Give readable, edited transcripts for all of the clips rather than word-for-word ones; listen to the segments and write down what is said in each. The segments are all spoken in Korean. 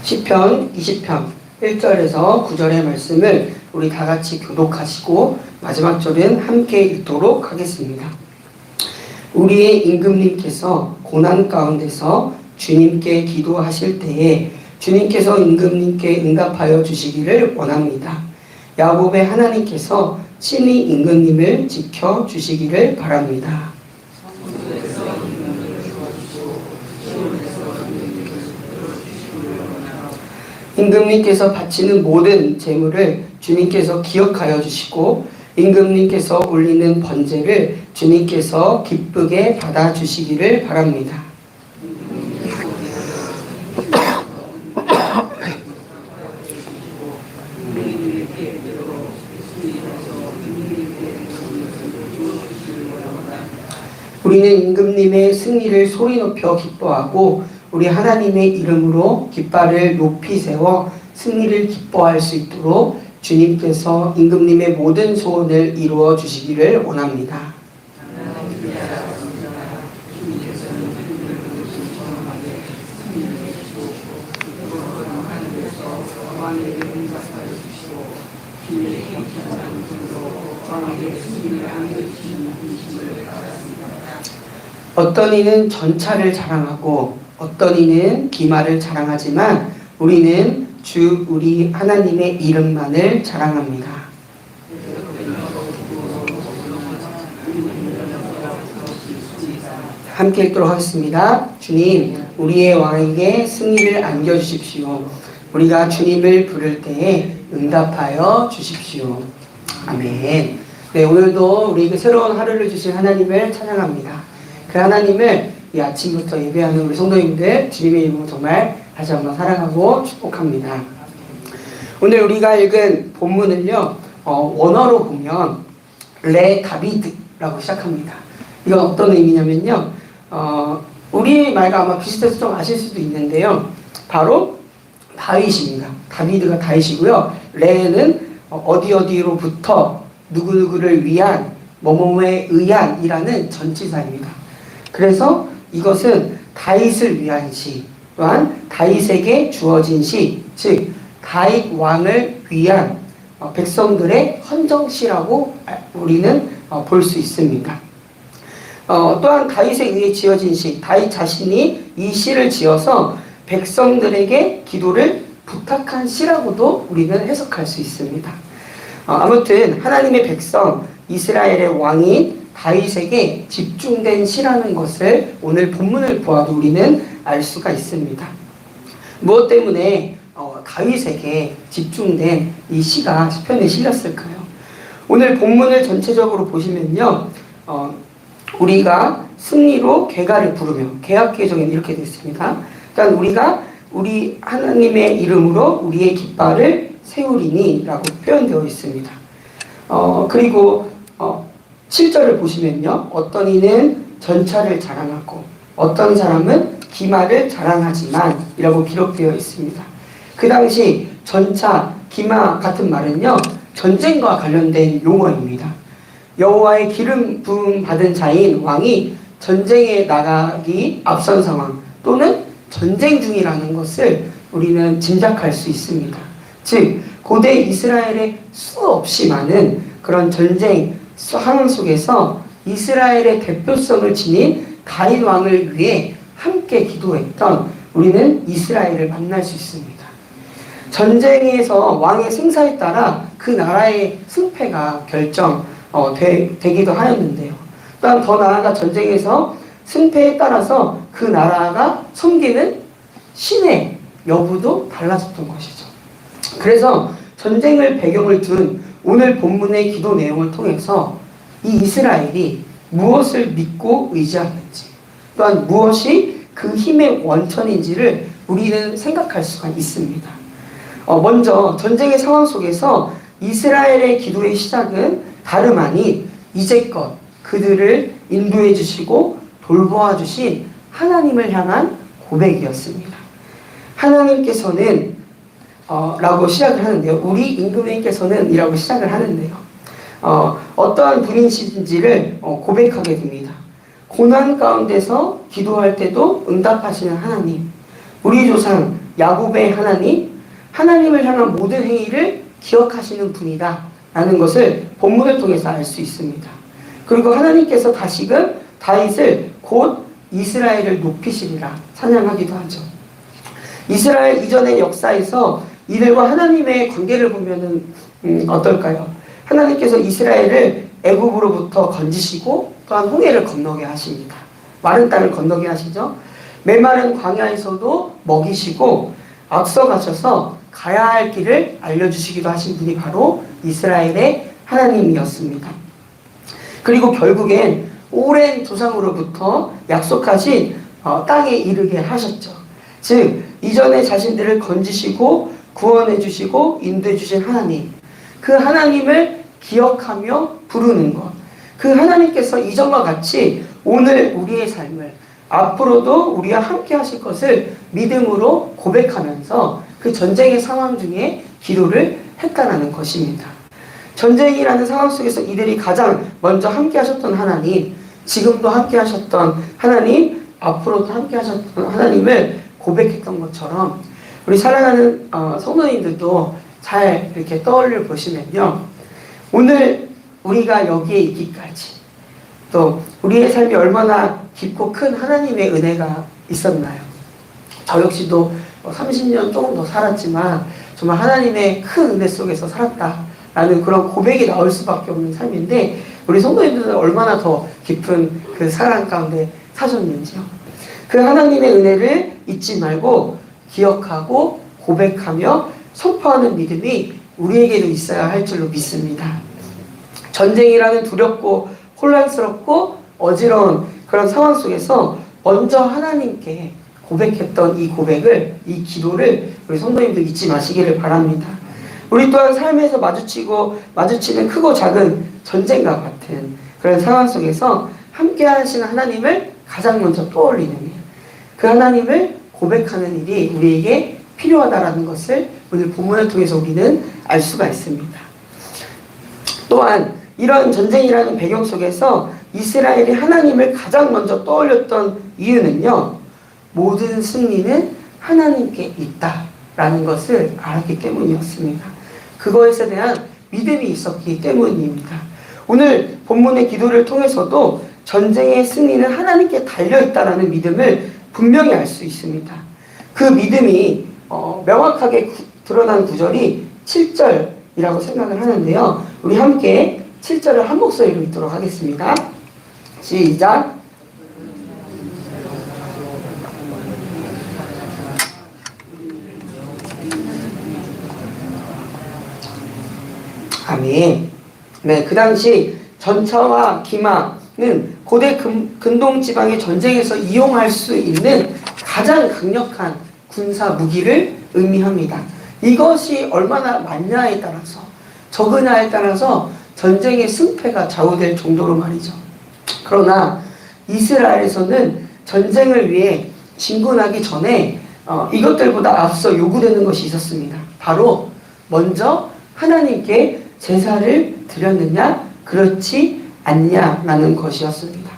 시편 20편 1절에서 9절의 말씀을 우리 다 같이 교독하시고 마지막 절은 함께 읽도록 하겠습니다. 우리의 임금님께서 고난 가운데서 주님께 기도하실 때에 주님께서 임금님께 응답하여 주시기를 원합니다. 야곱의 하나님께서 친히 임금님을 지켜주시기를 바랍니다. 임금님께서 바치는 모든 제물을 주님께서 기억하여 주시고 임금님께서 올리는 번제를 주님께서 기쁘게 받아주시기를 바랍니다. 우리는 임금님의 승리를 소리 높여 기뻐하고 우리 하나님의 이름으로 깃발을 높이 세워 승리를 기뻐할 수 있도록 주님께서 임금님의 모든 소원을 이루어 주시기를 원합니다. 어떤 이는 전차를 자랑하고 어떤 이는 기마를 자랑하지만 우리는 주 우리 하나님의 이름만을 자랑합니다. 함께 읽도록 하겠습니다. 주님, 우리의 왕에게 승리를 안겨주십시오. 우리가 주님을 부를 때에 응답하여 주십시오. 아멘. 네, 오늘도 우리에게 새로운 하루를 주신 하나님을 찬양합니다. 그 하나님을 이 아침부터 예배하는 우리 성도님들 주님의 이름으로 정말 다시 한번 사랑하고 축복합니다. 오늘 우리가 읽은 본문을요, 원어로 보면 레 다비드라고 시작합니다. 이건 어떤 의미냐면요, 우리 말과 아마 비슷해서 좀 아실 수도 있는데요, 바로 다윗입니다. 다비드가 다윗이고요. 레는 어디로부터 누구누구를 위한 뭐뭐에 의한이라는 전치사입니다. 그래서 이것은 다윗을 위한 시, 또한 다윗에게 주어진 시, 즉 다윗 왕을 위한 백성들의 헌정시라고 우리는 볼 수 있습니다. 또한 다윗에 의해 지어진 시, 다윗 자신이 이 시를 지어서 백성들에게 기도를 부탁한 시라고도 우리는 해석할 수 있습니다. 아무튼 하나님의 백성 이스라엘의 왕인 다윗에게 집중된 시라는 것을 오늘 본문을 보아도 우리는 알 수가 있습니다. 무엇 때문에 다윗에게 집중된 이 시가 시편에 실렸을까요? 오늘 본문을 전체적으로 보시면요, 우리가 승리로 개가를 부르며, 개역개정에는 이렇게 되어 있습니다. 그러니까 우리가 우리 하나님의 이름으로 우리의 깃발을 세우리니 라고 표현되어 있습니다. 그리고 7절을 보시면요, 어떤 이는 전차를 자랑하고 어떤 사람은 기마를 자랑하지만 이라고 기록되어 있습니다. 그 당시 전차, 기마 같은 말은요, 전쟁과 관련된 용어입니다. 여호와의 기름 부음 받은 자인 왕이 전쟁에 나가기 앞선 상황 또는 전쟁 중이라는 것을 우리는 짐작할 수 있습니다. 즉 고대 이스라엘의 수없이 많은 그런 전쟁 상황 속에서 이스라엘의 대표성을 지닌 다윗 왕을 위해 함께 기도했던 우리는 이스라엘을 만날 수 있습니다. 전쟁에서 왕의 생사에 따라 그 나라의 승패가 되기도 하였는데요. 또한 더 나아가 전쟁에서 승패에 따라서 그 나라가 섬기는 신의 여부도 달라졌던 것이죠. 그래서 전쟁을 배경을 둔 오늘 본문의 기도 내용을 통해서 이 이스라엘이 무엇을 믿고 의지하는지, 또한 무엇이 그 힘의 원천인지를 우리는 생각할 수가 있습니다. 먼저 전쟁의 상황 속에서 이스라엘의 기도의 시작은 다름 아닌 이제껏 그들을 인도해 주시고 돌보아 주신 하나님을 향한 고백이었습니다. 하나님께서는 라고 시작을 하는데요. 우리 임금님께서는 이라고 시작을 하는데요. 어떠한 분이신지를 고백하게 됩니다. 고난 가운데서 기도할 때도 응답하시는 하나님, 우리 조상 야곱의 하나님, 하나님을 향한 모든 행위를 기억하시는 분이다 라는 것을 본문을 통해서 알 수 있습니다. 그리고 하나님께서 다시금 다윗을 곧 이스라엘을 높이시리라 찬양하기도 하죠. 이스라엘 이전의 역사에서 이들과 하나님의 관계를 보면은 어떨까요? 하나님께서 이스라엘을 애굽으로부터 건지시고 또한 홍해를 건너게 하십니다. 마른 땅을 건너게 하시죠. 메마른 광야에서도 먹이시고 앞서 가셔서 가야 할 길을 알려주시기도 하신 분이 바로 이스라엘의 하나님이었습니다. 그리고 결국엔 오랜 조상으로부터 약속하신 땅에 이르게 하셨죠. 즉 이전에 자신들을 건지시고 구원해 주시고 인도해 주신 하나님, 그 하나님을 기억하며 부르는 것, 그 하나님께서 이전과 같이 오늘 우리의 삶을 앞으로도 우리와 함께 하실 것을 믿음으로 고백하면서 그 전쟁의 상황 중에 기도를 했다라는 것입니다. 전쟁이라는 상황 속에서 이들이 가장 먼저 함께 하셨던 하나님, 지금도 함께 하셨던 하나님, 앞으로도 함께 하셨던 하나님을 고백했던 것처럼 우리 사랑하는 성도님들도 잘 이렇게 떠올려 보시면요, 오늘 우리가 여기에 있기까지 또 우리의 삶이 얼마나 깊고 큰 하나님의 은혜가 있었나요? 저 역시도 30년 조금 더 살았지만 정말 하나님의 큰 은혜 속에서 살았다라는 그런 고백이 나올 수밖에 없는 삶인데, 우리 성도님들은 얼마나 더 깊은 그 사랑 가운데 사셨는지요. 그 하나님의 은혜를 잊지 말고 기억하고 고백하며 선포하는 믿음이 우리에게도 있어야 할 줄로 믿습니다. 전쟁이라는 두렵고 혼란스럽고 어지러운 그런 상황 속에서 먼저 하나님께 고백했던 이 고백을, 이 기도를 우리 성도님들 잊지 마시기를 바랍니다. 우리 또한 삶에서 마주치는 크고 작은 전쟁과 같은 그런 상황 속에서 함께 하시는 하나님을 가장 먼저 떠올리는 일, 그 하나님을 고백하는 일이 우리에게 필요하다라는 것을 오늘 본문을 통해서 우리는 알 수가 있습니다. 또한 이런 전쟁이라는 배경 속에서 이스라엘이 하나님을 가장 먼저 떠올렸던 이유는요, 모든 승리는 하나님께 있다라는 것을 알았기 때문이었습니다. 그것에 대한 믿음이 있었기 때문입니다. 오늘 본문의 기도를 통해서도 전쟁의 승리는 하나님께 달려있다라는 믿음을 분명히 알 수 있습니다. 그 믿음이 명확하게 드러난 구절이 7절이라고 생각을 하는데요, 우리 함께 7절을 한 목소리로 읽도록 하겠습니다. 시작. 아멘. 네, 그 당시 전차와 기마는 고대 근동 지방의 전쟁에서 이용할 수 있는 가장 강력한 군사 무기를 의미합니다. 이것이 얼마나 많냐에 따라서, 적으냐에 따라서 전쟁의 승패가 좌우될 정도로 말이죠. 그러나 이스라엘에서는 전쟁을 위해 진군하기 전에 이것들보다 앞서 요구되는 것이 있었습니다. 바로 먼저 하나님께 제사를 드렸느냐 그렇지 않냐라는 것이었습니다.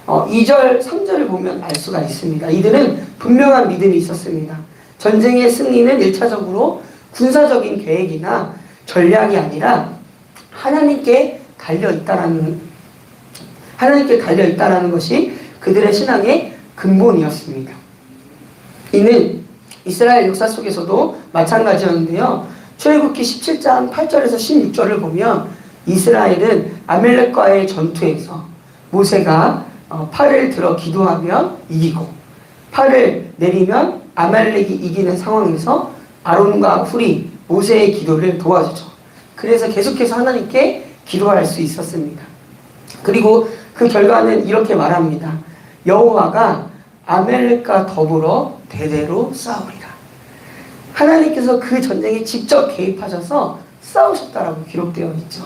2절 3절을 보면 알 수가 있습니다. 이들은 분명한 믿음이 있었습니다. 전쟁의 승리는 1차적으로 군사적인 계획이나 전략이 아니라 하나님께 달려있다라는 것이 그들의 신앙의 근본이었습니다. 이는 이스라엘 역사 속에서도 마찬가지였는데요, 출애굽기 17장 8절에서 16절을 보면 이스라엘은 아말렉과의 전투에서 모세가 팔을 들어 기도하면 이기고 팔을 내리면 아말렉이 이기는 상황에서 아론과 훌이 모세의 기도를 도와주죠. 그래서 계속해서 하나님께 기도할 수 있었습니다. 그리고 그 결과는 이렇게 말합니다. 여호와가 아말렉과 더불어 대대로 싸우리라. 하나님께서 그 전쟁에 직접 개입하셔서 싸우셨다라고 기록되어 있죠.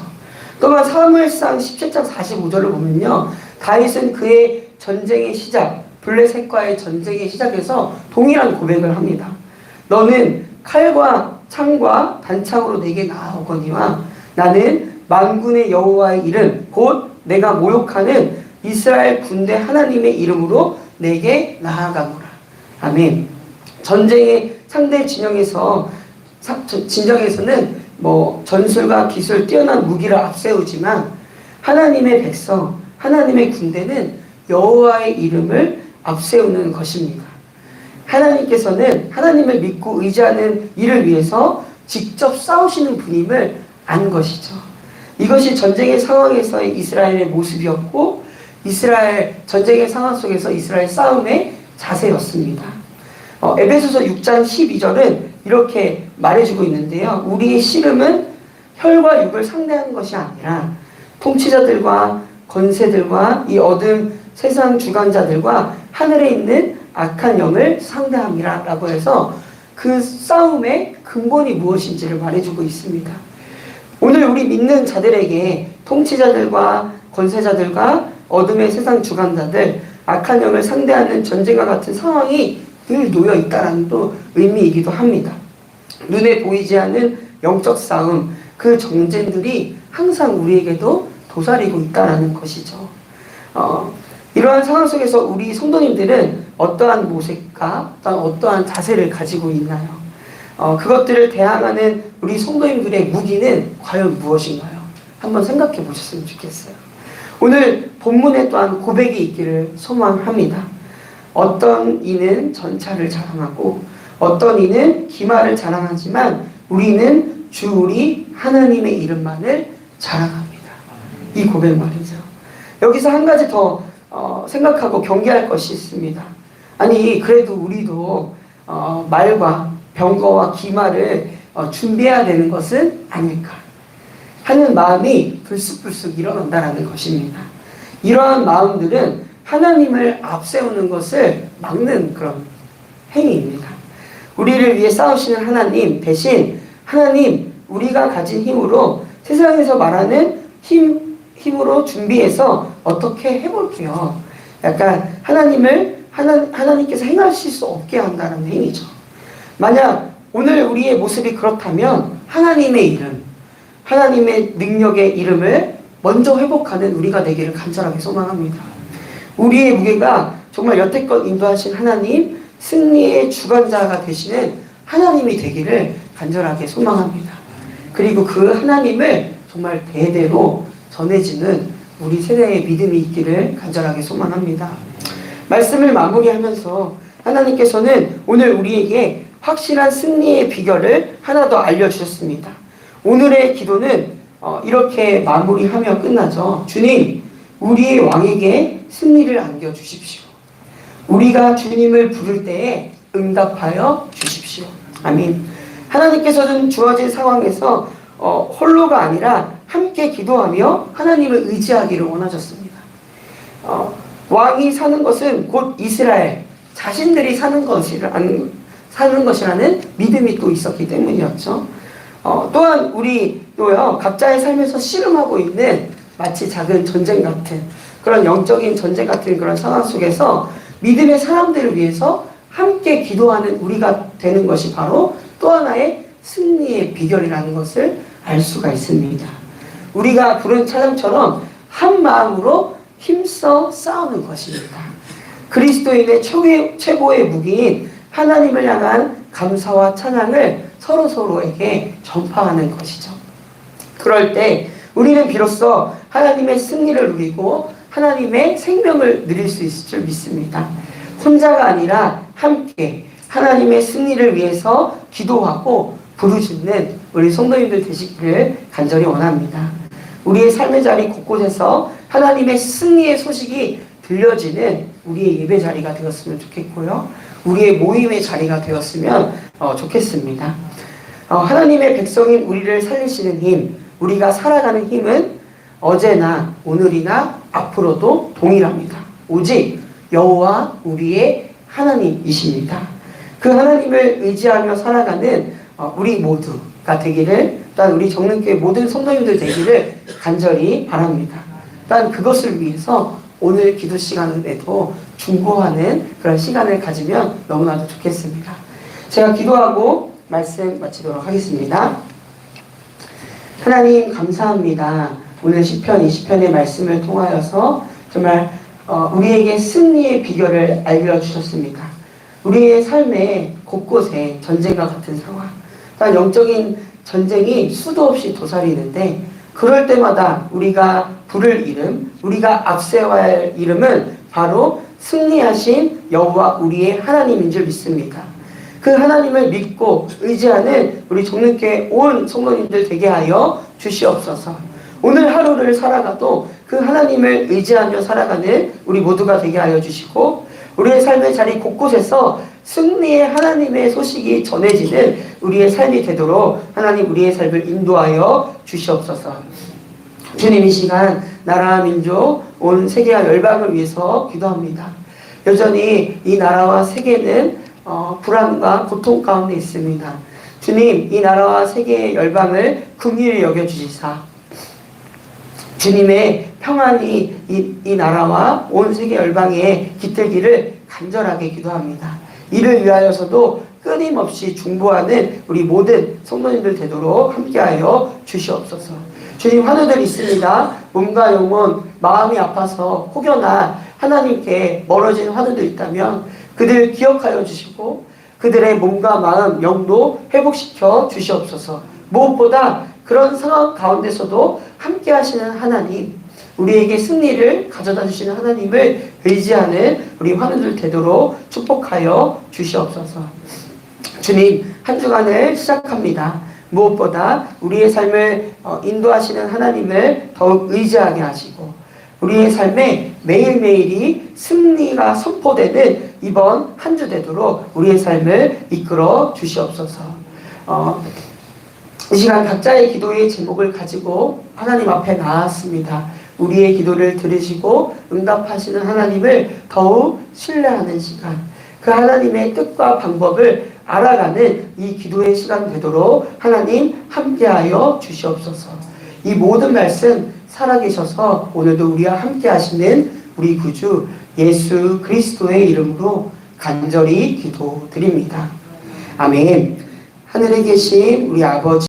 또한 사무엘상 17장 45절을 보면요, 다윗은 그의 전쟁의 시작, 블레셋과의 전쟁의 시작에서 동일한 고백을 합니다. 너는 칼과 창과 단창으로 내게 나아오거니와 나는 만군의 여호와의 이름 곧 내가 모욕하는 이스라엘 군대 하나님의 이름으로 내게 나아가노라. 아멘. 전쟁의 상대 진영에서는 뭐 전술과 기술 뛰어난 무기를 앞세우지만 하나님의 백성, 하나님의 군대는 여호와의 이름을 앞세우는 것입니다. 하나님께서는 하나님을 믿고 의지하는 이를 위해서 직접 싸우시는 분임을 안 것이죠. 이것이 전쟁의 상황에서의 이스라엘의 모습이었고 이스라엘 전쟁의 상황 속에서 이스라엘 싸움의 자세였습니다. 에베소서 6장 12절은 이렇게 말해주고 있는데요. 우리의 씨름은 혈과 육을 상대하는 것이 아니라 통치자들과 권세들과 이 어둠 세상 주관자들과 하늘에 있는 악한 영을 상대함이라 라고 해서 그 싸움의 근본이 무엇인지를 말해주고 있습니다. 오늘 우리 믿는 자들에게 통치자들과 권세자들과 어둠의 세상 주관자들, 악한 영을 상대하는 전쟁과 같은 상황이 늘 놓여 있다는 또 의미이기도 합니다. 눈에 보이지 않는 영적 싸움, 그 전쟁들이 항상 우리에게도 도사리고 있다는 것이죠. 이러한 상황 속에서 우리 성도님들은 어떠한 모색과 어떠한 자세를 가지고 있나요? 그것들을 대항하는 우리 성도님들의 무기는 과연 무엇인가요? 한번 생각해 보셨으면 좋겠어요. 오늘 본문에 또한 고백이 있기를 소망합니다. 어떤 이는 전차를 자랑하고 어떤 이는 기마를 자랑하지만 우리는 주 우리 하나님의 이름만을 자랑합니다. 이 고백 말이죠. 여기서 한 가지 더 생각하고 경계할 것이 있습니다. 아니 그래도 우리도 말과 병거와 기마를 준비해야 되는 것은 아닐까 하는 마음이 불쑥불쑥 일어난다는 것입니다. 이러한 마음들은 하나님을 앞세우는 것을 막는 그런 행위입니다. 우리를 위해 싸우시는 하나님 대신 하나님 우리가 가진 힘으로 세상에서 말하는 힘으로 준비해서 어떻게 해볼게요. 약간 하나님께서 행하실 수 없게 한다는 행위죠. 만약 오늘 우리의 모습이 그렇다면 하나님의 이름, 하나님의 능력의 이름을 먼저 회복하는 우리가 되기를 간절하게 소망합니다. 우리의 무게가 정말 여태껏 인도하신 하나님, 승리의 주관자가 되시는 하나님이 되기를 간절하게 소망합니다. 그리고 그 하나님을 정말 대대로 전해지는 우리 세대의 믿음이 있기를 간절하게 소망합니다. 말씀을 마무리하면서 하나님께서는 오늘 우리에게 확실한 승리의 비결을 하나 더 알려주셨습니다. 오늘의 기도는 이렇게 마무리하며 끝나죠. 주님, 우리의 왕에게 승리를 안겨주십시오. 우리가 주님을 부를 때에 응답하여 주십시오. 아멘. 하나님께서는 주어진 상황에서 홀로가 아니라 함께 기도하며 하나님을 의지하기를 원하셨습니다. 왕이 사는 것은 곧 이스라엘 자신들이 사는 것이라는 믿음이 또 있었기 때문이었죠. 또한 우리도요 각자의 삶에서 씨름하고 있는 마치 작은 전쟁 같은 그런 영적인 전쟁 같은 그런 상황 속에서 믿음의 사람들을 위해서 함께 기도하는 우리가 되는 것이 바로 또 하나의 승리의 비결이라는 것을 알 수가 있습니다. 우리가 부른 찬양처럼 한 마음으로 힘써 싸우는 것입니다. 그리스도인의 최고의 무기인 하나님을 향한 감사와 찬양을 서로에게 전파하는 것이죠. 그럴 때 우리는 비로소 하나님의 승리를 누리고 하나님의 생명을 누릴 수 있을 줄 믿습니다. 혼자가 아니라 함께 하나님의 승리를 위해서 기도하고 부르짖는 우리 성도님들 되시기를 간절히 원합니다. 우리의 삶의 자리 곳곳에서 하나님의 승리의 소식이 들려지는 우리의 예배 자리가 되었으면 좋겠고요. 우리의 모임의 자리가 되었으면 좋겠습니다. 하나님의 백성인 우리를 살리시는 힘, 우리가 살아가는 힘은 어제나 오늘이나 앞으로도 동일합니다. 오직 여호와 우리의 하나님이십니다. 그 하나님을 의지하며 살아가는 우리 모두가 되기를, 또한 우리 정릉교회 모든 성도님들 되기를 간절히 바랍니다. 또한 그것을 위해서 오늘 기도 시간에도 중보하는 그런 시간을 가지면 너무나도 좋겠습니다. 제가 기도하고 말씀 마치도록 하겠습니다. 하나님 감사합니다. 오늘 시편 20편의 말씀을 통하여서 정말 우리에게 승리의 비결을 알려주셨습니다. 우리의 삶의 곳곳에 전쟁과 같은 상황, 단 영적인 전쟁이 수도 없이 도사리는데 그럴 때마다 우리가 부를 이름, 우리가 앞세워야 할 이름은 바로 승리하신 여호와 우리의 하나님인 줄 믿습니다. 그 하나님을 믿고 의지하는 우리 종련교회 온 성도님들 되게 하여 주시옵소서. 오늘 하루를 살아가도 그 하나님을 의지하며 살아가는 우리 모두가 되게 하여 주시고, 우리의 삶의 자리 곳곳에서 승리의 하나님의 소식이 전해지는 우리의 삶이 되도록 하나님 우리의 삶을 인도하여 주시옵소서. 주님, 이 시간 나라와 민족 온 세계와 열방을 위해서 기도합니다. 여전히 이 나라와 세계는 불안과 고통 가운데 있습니다. 주님, 이 나라와 세계의 열방을 긍휼히 여겨주시사 주님의 평안이 이 나라와 온 세계 열방에 깃들기를 간절하게 기도합니다. 이를 위하여서도 끊임없이 중보하는 우리 모든 성도님들 되도록 함께하여 주시옵소서. 주님, 환우들 있습니다. 몸과 영혼, 마음이 아파서 혹여나 하나님께 멀어진 환우들 있다면 그들 기억하여 주시고 그들의 몸과 마음, 영도 회복시켜 주시옵소서. 무엇보다 그런 상황 가운데서도 함께 하시는 하나님, 우리에게 승리를 가져다 주시는 하나님을 의지하는 우리 환우들 되도록 축복하여 주시옵소서. 주님, 한 주간을 시작합니다. 무엇보다 우리의 삶을 인도하시는 하나님을 더욱 의지하게 하시고 우리의 삶에 매일매일이 승리가 선포되는 이번 한 주 되도록 우리의 삶을 이끌어 주시옵소서. 이 시간 각자의 기도의 제목을 가지고 하나님 앞에 나왔습니다. 우리의 기도를 들으시고 응답하시는 하나님을 더욱 신뢰하는 시간, 그 하나님의 뜻과 방법을 알아가는 이 기도의 시간 되도록 하나님 함께하여 주시옵소서. 이 모든 말씀 살아계셔서 오늘도 우리와 함께 하시는 우리 구주 예수 그리스도의 이름으로 간절히 기도드립니다. 아멘. 하늘에 계신 우리 아버지